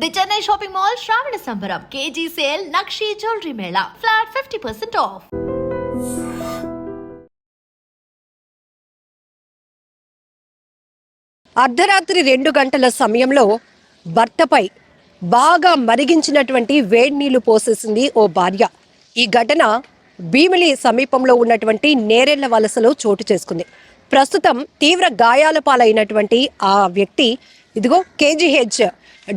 The Chennai shopping mall శ్రావణ సంబరం KG sale nakshi jewellery Mela flat 50% of. అర్ధరాత్రి 2 గంటల సమయంలో భర్తపై బాగా మరిగించినటువంటి వేడి నీళ్లు పోసేసింది ఓ భార్య. ఈ ఘటన భీమిలి సమీపంలో ఉన్నటువంటి నేరెళ్ల వలసలో చోటు చేసుకుంది. ప్రస్తుతం తీవ్ర గాయాల పాలైనటువంటి ఆ వ్యక్తి ఇదిగో KGH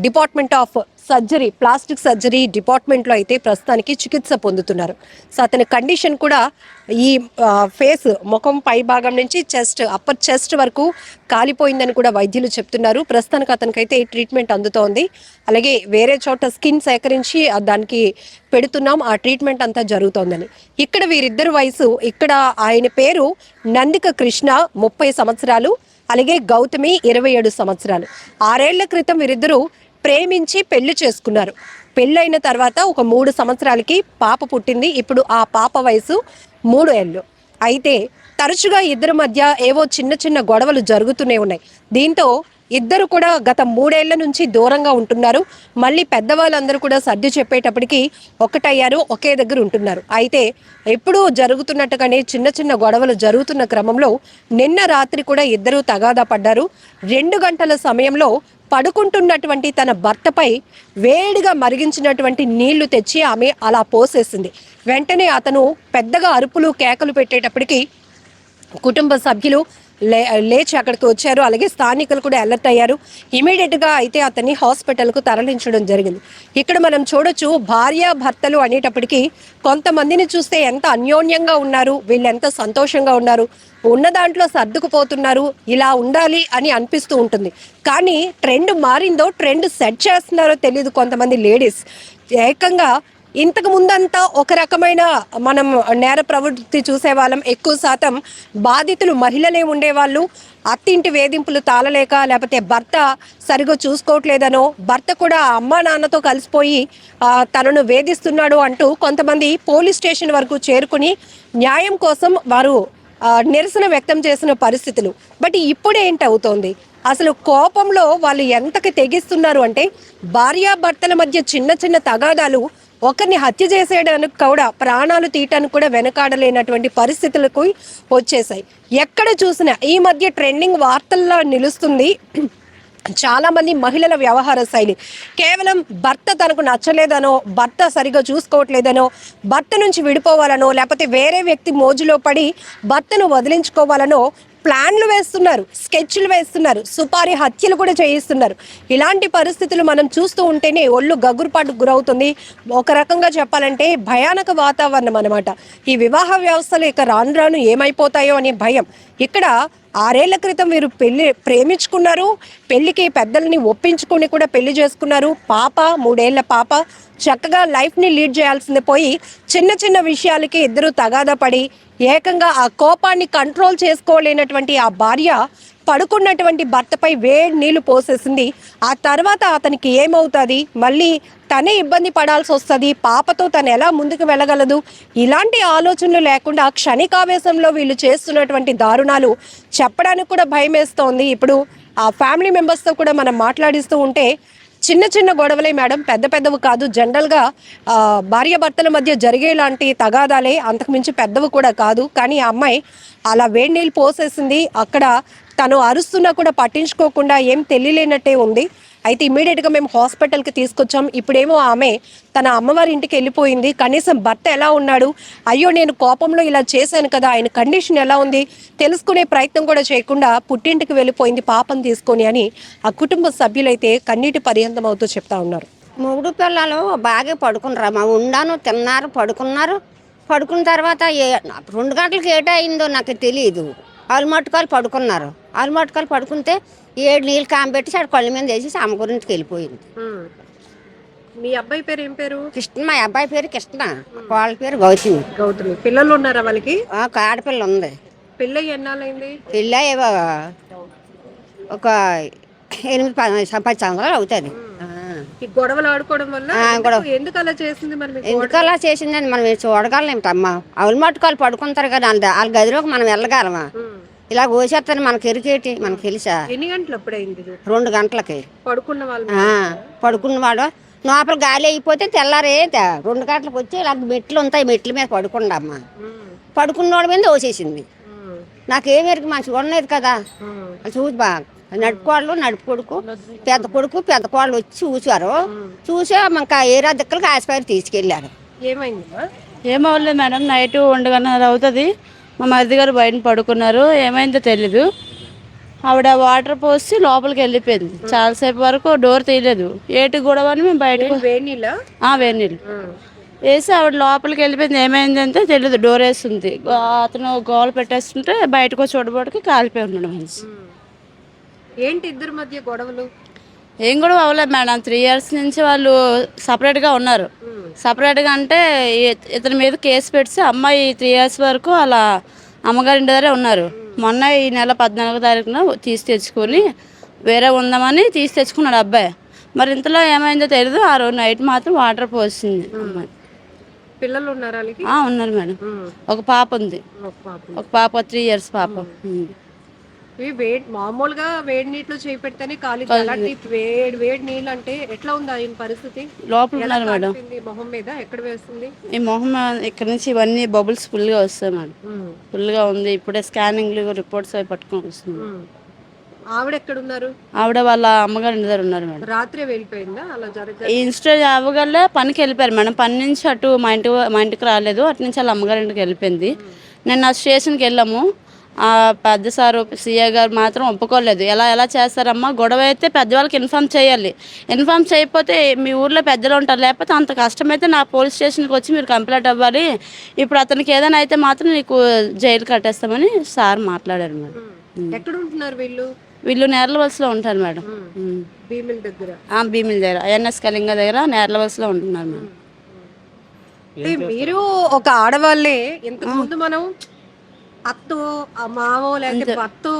department of surgery plastic surgery డిపార్ట్మెంట్లో అయితే ప్రస్తుతానికి చికిత్స పొందుతున్నారు. సో అతని కండిషన్ కూడా ఈ ఫేస్ ముఖం పై భాగం నుంచి అప్పర్ చెస్ట్ వరకు కాలిపోయిందని కూడా వైద్యులు చెప్తున్నారు. ప్రస్తుతానికి అతనికైతే ట్రీట్మెంట్ అందుతోంది. అలాగే వేరే చోట స్కిన్ సేకరించి దానికి పెడుతున్నాం, ఆ ట్రీట్మెంట్ అంతా జరుగుతోందని. ఇక్కడ వీరిద్దరు వయసు, ఇక్కడ ఆయన పేరు నందిక కృష్ణ 30 సంవత్సరాలు, అలాగే గౌతమి 27 సంవత్సరాలు. 6 ఏళ్ల క్రితం వీరిద్దరూ ప్రేమించి పెళ్లి చేసుకున్నారు. పెళ్ళైన తర్వాత ఒక 3 సంవత్సరాలకి పాప పుట్టింది. ఇప్పుడు ఆ పాప వయసు 3 ఏళ్ళు. అయితే తరచుగా ఇద్దరి మధ్య ఏవో చిన్న చిన్న గొడవలు జరుగుతూనే ఉన్నాయి. దీంతో ఇద్దరు కూడా గత 3 ఏళ్ల నుంచి దూరంగా ఉంటున్నారు. మళ్ళీ పెద్దవాళ్ళందరూ కూడా సర్ది చెప్పేటప్పటికి ఒకటయ్యారు, ఒకే దగ్గర ఉంటున్నారు. అయితే ఎప్పుడూ జరుగుతున్నట్టుగానే చిన్న చిన్న గొడవలు జరుగుతున్న క్రమంలో నిన్న రాత్రి కూడా ఇద్దరు తగాదా పడ్డారు. 2 గంటల సమయంలో పడుకుంటున్నటువంటి తన భర్తపై వేడిగా మరిగించినటువంటి నీళ్లు తెచ్చి ఆమె అలా పోసేసింది. వెంటనే అతను పెద్దగా అరుపులు కేకలు పెట్టేటప్పటికి కుటుంబ సభ్యులు లేచి అక్కడికి వచ్చారు. అలాగే స్థానికులు కూడా అలర్ట్ అయ్యారు. ఇమీడియట్గా అయితే అతన్ని హాస్పిటల్కు తరలించడం జరిగింది. ఇక్కడ మనం చూడొచ్చు, భార్య భర్తలు అనేటప్పటికీ కొంతమందిని చూస్తే ఎంత అన్యోన్యంగా ఉన్నారు, వీళ్ళు ఎంత సంతోషంగా ఉన్నారు, ఉన్న దాంట్లో సర్దుకుపోతున్నారు, ఇలా ఉండాలి అని అనిపిస్తూ ఉంటుంది. కానీ ట్రెండ్ మారిందో, ట్రెండ్ సెట్ చేస్తున్నారో తెలియదు కొంతమంది లేడీస్. ఏకంగా ఇంతకు ముందంతా ఒక రకమైన మనం నేర ప్రవృత్తి చూసేవాళ్ళం. ఎక్కువ శాతం బాధితులు మహిళలే ఉండేవాళ్ళు. అత్తింటి వేధింపులు తాళలేక, లేకపోతే భర్త సరిగా చూసుకోవట్లేదనో, భర్త కూడా అమ్మా నాన్నతో కలిసిపోయి తనను వేధిస్తున్నాడు అంటూ కొంతమంది పోలీస్ స్టేషన్ వరకు చేరుకుని న్యాయం కోసం వారు నిరసన వ్యక్తం చేసిన పరిస్థితులు. బట్ ఇప్పుడు ఏంటవుతోంది, అసలు కోపంలో వాళ్ళు ఎంతకి తెగిస్తున్నారు అంటే, భార్యాభర్తల మధ్య చిన్న చిన్న తగాదాలు ఒకరిని హత్య చేసేయడానికి కూడా, ప్రాణాలు తీయటానికి కూడా వెనకాడలేనటువంటి పరిస్థితులకు వచ్చేసాయి. ఎక్కడ చూసినా ఈ మధ్య ట్రెండింగ్ వార్తల్లో నిలుస్తుంది చాలా మంది మహిళల వ్యవహార శైలి. కేవలం భర్త తనకు నచ్చలేదనో, భర్త సరిగా చూసుకోవట్లేదనో, భర్త నుంచి విడిపోవాలనో, లేకపోతే వేరే వ్యక్తి మోజులో పడి భర్తను వదిలించుకోవాలనో ప్లాన్లు వేస్తున్నారు, స్కెచ్లు వేస్తున్నారు, సుపారీ హత్యలు కూడా చేయిస్తున్నారు. ఇలాంటి పరిస్థితులు మనం చూస్తూ ఉంటేనే ఒళ్ళు గగురుపాటుకు గురవుతుంది. ఒక రకంగా చెప్పాలంటే భయానక వాతావరణం అనమాట. ఈ వివాహ వ్యవస్థలు ఇక రాను రాను ఏమైపోతాయో అనే భయం. ఇక్కడ 6 ఏళ్ల క్రితం వీరు ప్రేమించుకున్నారు, పెళ్లికి పెద్దల్ని ఒప్పించుకొని కూడా పెళ్లి చేసుకున్నారు. పాప 3 ఏళ్ల పాప, చక్కగా లైఫ్ని లీడ్ చేయాల్సింది పోయి చిన్న చిన్న విషయాలకి ఇద్దరు తగాదా పడి ఏకంగా ఆ కోపాన్ని కంట్రోల్ చేసుకోలేనటువంటి ఆ భార్య పడుకున్నటువంటి భర్తపై వేడి నీళ్లు పోసేసింది. ఆ తర్వాత అతనికి ఏమవుతుంది, మళ్ళీ తనే ఇబ్బంది పడాల్సి వస్తుంది, పాపతో తను ఎలా ముందుకు వెళ్ళగలదు, ఇలాంటి ఆలోచనలు లేకుండా క్షణికావేశంలో వీళ్ళు చేస్తున్నటువంటి దారుణాలు చెప్పడానికి కూడా భయం వేస్తోంది. ఇప్పుడు ఆ ఫ్యామిలీ మెంబర్స్తో కూడా మనం మాట్లాడిస్తూ ఉంటే చిన్న చిన్న గొడవలే మేడం, పెద్ద పెద్దవి కాదు. జనరల్గా భార్యాభర్తల మధ్య జరిగేలాంటి తగాదాలే, అంతకుమించి పెద్దవి కూడా కాదు. కానీ ఆ అమ్మాయి అలా వేడి నీళ్ళు పోసేసింది. అక్కడ తను అరుస్తున్నా కూడా పట్టించుకోకుండా ఏం తెలియలేనట్టే ఉంది. అయితే ఇమీడియట్గా మేము హాస్పిటల్కి తీసుకొచ్చాం. ఇప్పుడేమో ఆమె తన అమ్మవారి ఇంటికి వెళ్ళిపోయింది. కనీసం భర్త ఎలా ఉన్నాడు, అయ్యో నేను కోపంలో ఇలా చేశాను కదా, ఆయన కండిషన్ ఎలా ఉంది తెలుసుకునే ప్రయత్నం కూడా చేయకుండా పుట్టింటికి వెళ్ళిపోయింది పాపం తీసుకొని అని ఆ కుటుంబ సభ్యులైతే కన్నీటి పర్యంతం అవుతూ చెప్తా ఉన్నారు. 3 పిల్లలు బాగా పడుకున్నారు, మా ఉండాను తిన్నారు, పడుకున్నారు. పడుకున్న తర్వాత 2 గంటలకు ఏటయిందో నాకు తెలియదు. ఆలుమట్టుకాలు పడుకున్నారు. ఆలుమట్టుకాలు పడుకుంటే 7 నీళ్ళు కాంబెట్టి అక్కడ కళ్ళ మీద వేసేసి అమ్మ గురింటికి వెళ్ళిపోయింది. మీ అబ్బాయి పేరు ఏం పేరు? కృష్ణ. మా అబ్బాయి పేరు కృష్ణ, వాళ్ళ పేరు గౌతమి. గౌతమి. పిల్లలు ఉన్నారా వాళ్ళకి? ఆడపిల్ల ఉంది. పెళ్ళి ఎన్నాళ్ళైంది? పెళ్ళి ఒక 8-10 సంవత్సరాలు అవుతుంది. గొడవలు ఆడుకోవడం వల్ల ఎందుకు అలా చేసింది? ఎందుకు అలా చేసిందని మనం చూడగలం అమ్మ. అవులు మట్టుకాలు పడుకుంటారు కదా, వాళ్ళ గదిలోకి మనం వెళ్ళగలమా? ఇలా కోసేస్తాను మనకి ఎరికేటి మనకు తెలుసా. ఎన్ని గంటలు అప్పుడైంది 2 గంటలకి పడుకున్న వాళ్ళు? పడుకున్నవాడు లోపల గాలి అయిపోతే తెల్లారే 2 గంటలకు వచ్చి ఇలా మెట్లు ఉంటాయి, మెట్ల మీద పడుకుండమ్మా. పడుకున్నవాడి మీద దోసేసింది. నాకేం ఎరికి మంచిగా ఉండలేదు కదా. చూసి బాగా నడుపు కొడుకు పెద్ద కోళ్ళు వచ్చి చూసారు. చూసా ఇంకా ఏరా దిక్కలకి ఆసుపత్రి తీసుకెళ్ళారు. ఏమైంది? ఏమవ్వలేదు మేడం, నైట్ 1:30 అవుతుంది. మా మరిది గారు బయట పడుకున్నారు, ఏమైందో తెలీదు. ఆవిడ వాటర్ పోసి లోపలికి వెళ్ళిపోయింది. చాలాసేపు వరకు డోర్ తీయలేదు. ఏటి గొడవ అని మేము బయటకు వేడి నీళ్ళు వేసి ఆవిడ లోపలికి వెళ్ళిపోయింది. ఏమైందంటే తెలియదు, డోర్ వేస్తుంది. అతను గోల పెట్టేస్తుంటే బయటకు చూడబోటికి కాలిపోయి ఉన్నాడు మనిషి. ఏంటి ఇద్దరి మధ్య గొడవలు? ఏం కూడా అవ్వలేదు మేడం. 3 years నుంచి వాళ్ళు సపరేట్గా ఉన్నారు. సపరేట్గా అంటే ఇతని మీద కేసు పెట్టి అమ్మాయి 3 years వరకు అలా అమ్మగారి దగ్గరే ఉన్నారు. మొన్న ఈ నెల 14వ తారీఖున తెచ్చుకొని వేరే ఉందామని తెచ్చుకున్నాడు అబ్బాయి. మరి ఇంతలో ఏమైందో తెలియదు. ఆ రోజు నైట్ మాత్రం వాటర్ పోసింది అమ్మాయి. పిల్లలు ఉన్నారా? ఉన్నారు మేడం. ఒక పాప ఉంది, ఒక పాప 3 years పాప. మామూలుగా వేడి నీటిలో చేయి పెడితేనే కాలి, వేడి నీళ్ళు అంటే ఎట్లా ఉంది ఆయన పరిస్థితి? లోపల ఉన్నారు మేడం. మొహం మీద ఎక్కడ వేస్తుంది? ఈ మొహం ఇక్కడ నుంచి ఇవన్నీ బబుల్స్ ఫుల్గా వస్తాయి మేడం. ఫుల్గా ఉంది. ఇప్పుడే స్కానింగ్ రిపోర్ట్స్ అవి పట్టుకొని వస్తుంది. ఆవిడ ఎక్కడ ఉన్నారు? ఆవిడ వాళ్ళ అమ్మగారి దగ్గర ఉన్నారు మేడం. రాత్రి వెళ్ళిపోయిందా? అలా జరగదు. ఈ ఇన్స్టెడ్ అవ్వగల పనికి వెళ్ళిపోయారు మేడం. పని నుంచి అటు మా ఇంటికి రాలేదు. అటు నుంచి వాళ్ళ అమ్మగారి ఇంటికి వెళ్ళిపోయింది. నేను స్టేషన్కి వెళ్ళాము. పెద్ద సారు సీఏ గారు మాత్రం ఒప్పుకోలేదు. ఎలా చేస్తారమ్మా, గొడవ అయితే పెద్దవాళ్ళకి ఇన్ఫామ్ చేయాలి. ఇన్ఫామ్ చేయకపోతే మీ ఊర్లో పెద్దలు ఉంటారు, లేకపోతే అంత కష్టమైతే నా పోలీస్ స్టేషన్కి వచ్చి మీరు కంప్లైంట్ అవ్వాలి. ఇప్పుడు అతనికి ఏదైనా అయితే మాత్రం నీకు జైలు కట్టేస్తామని సార్ మాట్లాడారు మేడం. ఎక్కడ ఉంటున్నారు వీళ్ళు? వీళ్ళు నేర్లవలసలో ఉంటారు మేడం. భీమిల దగ్గర ఐఎన్ఎస్ కళింగ దగ్గర నేర్లవలసలో ఉంటున్నారు మేడం. మీరు ఒక ఆడవాళ్ళే ఇంతకు ముందు మనం అత్తో మావో లేకపోతే భర్తో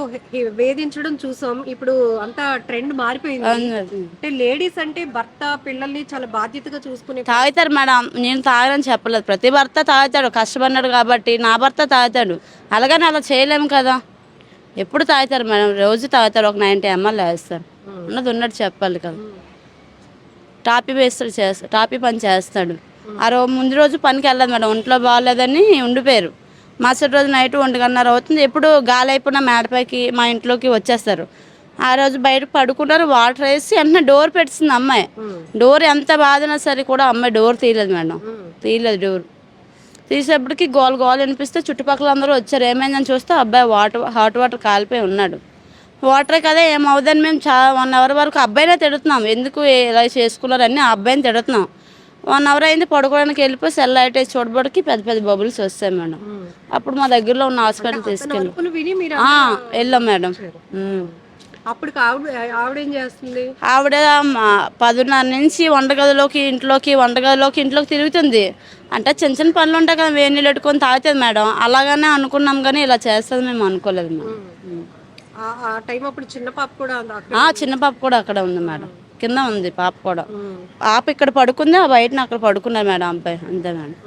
వేధించడం చూసాం. ఇప్పుడు అంతా ట్రెండ్ మారిపోయింది. అంటే లేడీస్ అంటే భర్త పిల్లల్ని చాలా బాధ్యతగా చూసుకునే తాగుతారు మేడం. నేను తాగని చెప్పలేదు. ప్రతి భర్త తాగుతాడు, కష్టపడినాడు కాబట్టి. నా భర్త తాగుతాడు, అలాగని అలా చేయలేము కదా. ఎప్పుడు తాగుతారు మేడం, రోజు తాగుతారు. ఒక 90 ml వేస్తారు. ఉన్నట్టు చెప్పాలి కదా. టాపీ పని చేస్తాడు. ముందు రోజు పనికి వెళ్ళదు మేడం, ఒంట్లో బాగాలేదని ఉండిపోయారు. మరుసటి రోజు నైట్ 1:30 అవుతుంది. ఎప్పుడు గాలి అయిపోయినా మేడపైకి మా ఇంట్లోకి వచ్చేస్తారు. ఆ రోజు బయట పడుకున్నారు. వాటర్ వేసి వెంటనే డోర్ పెట్టింది అమ్మాయి. డోర్ ఎంత బాధనా సరే కూడా అమ్మాయి డోర్ తీయలేదు మేడం. డోర్ తీసేపటికి గోల్ అనిపిస్తే చుట్టుపక్కల అందరూ వచ్చారు. ఏమైందని చూస్తే అబ్బాయి హాట్ వాటర్ కాలిపోయి ఉన్నాడు. వాటరే కదా ఏమవుదని మేము 1 hour వరకు అబ్బాయినే తిడుతున్నాం. ఎందుకు ఇలా చేసుకున్నారని ఆ అబ్బాయిని తిడుతున్నాం. 1 hour అయింది, పడుకోవడానికి వెళ్ళిపోయి సెల్ లైట్ వేసి చూడబడికి పెద్ద బబుల్స్ వస్తాయి మేడం. అప్పుడు మా దగ్గరలో ఉన్న హాస్పిటల్ తీసుకెళ్ళి వెళ్ళాం మేడం. అప్పుడు ఆవిడ ఏం చేస్తుంది? ఆవిడ 10:30 నుంచి ఇంట్లోకి తిరుగుతుంది. అంటే చిన్న పనులు ఉంటాయి కదా, వేడి నీళ్ళు పెట్టుకొని తాగుతుంది మేడం. అలాగనే అనుకున్నాం కానీ ఇలా చేస్తుంది మేము అనుకోలేదు మేడం. చిన్న పాప కూడా అక్కడ ఉంది మేడం. కింద ఉంది పాప కూడా. పాప ఇక్కడ పడుకుంది, బయట అక్కడ పడుకున్నారు మేడం అబ్బాయి. అంతే మేడం.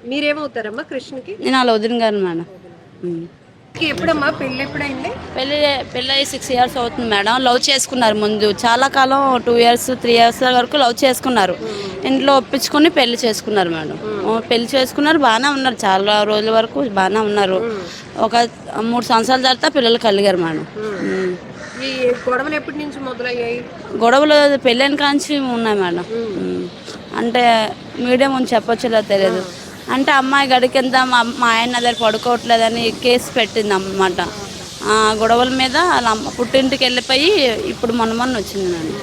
మీరేమవుతారమ్మా కృష్ణకి? నేను అలా వదిన గారు మేడం. ఎప్పుడమ్మా పెళ్ళి ఎప్పుడైంది? పెళ్ళి 6 years అవుతుంది మేడం. లవ్ చేసుకున్నారు ముందు చాలా కాలం, 2 years 3 years వరకు లవ్ చేసుకున్నారు. ఇంట్లో ఒప్పించుకొని పెళ్లి చేసుకున్నారు మేడం. పెళ్లి చేసుకున్నారు, బాగానే ఉన్నారు. చాలా రోజుల వరకు బాగానే ఉన్నారు. ఒక 3 సంవత్సరాల తర్వాత పిల్లలు కలిగారు మేడం. ఈ గొడవలు ఎప్పటి నుంచి మొదలయ్యాయి? గొడవలు పెళ్ళైన కాంచి ఉన్నాయి మేడం. అంటే మీడియం అని చెప్పొచ్చులో తెలియదు. అంటే అమ్మాయి గడికింత మా ఆయన దగ్గర పడుకోవట్లేదని కేసు పెట్టింది అన్నమాట. గొడవల మీద అలా పుట్టింటికి వెళ్ళిపోయి ఇప్పుడు మొన్న వచ్చింది మేడం.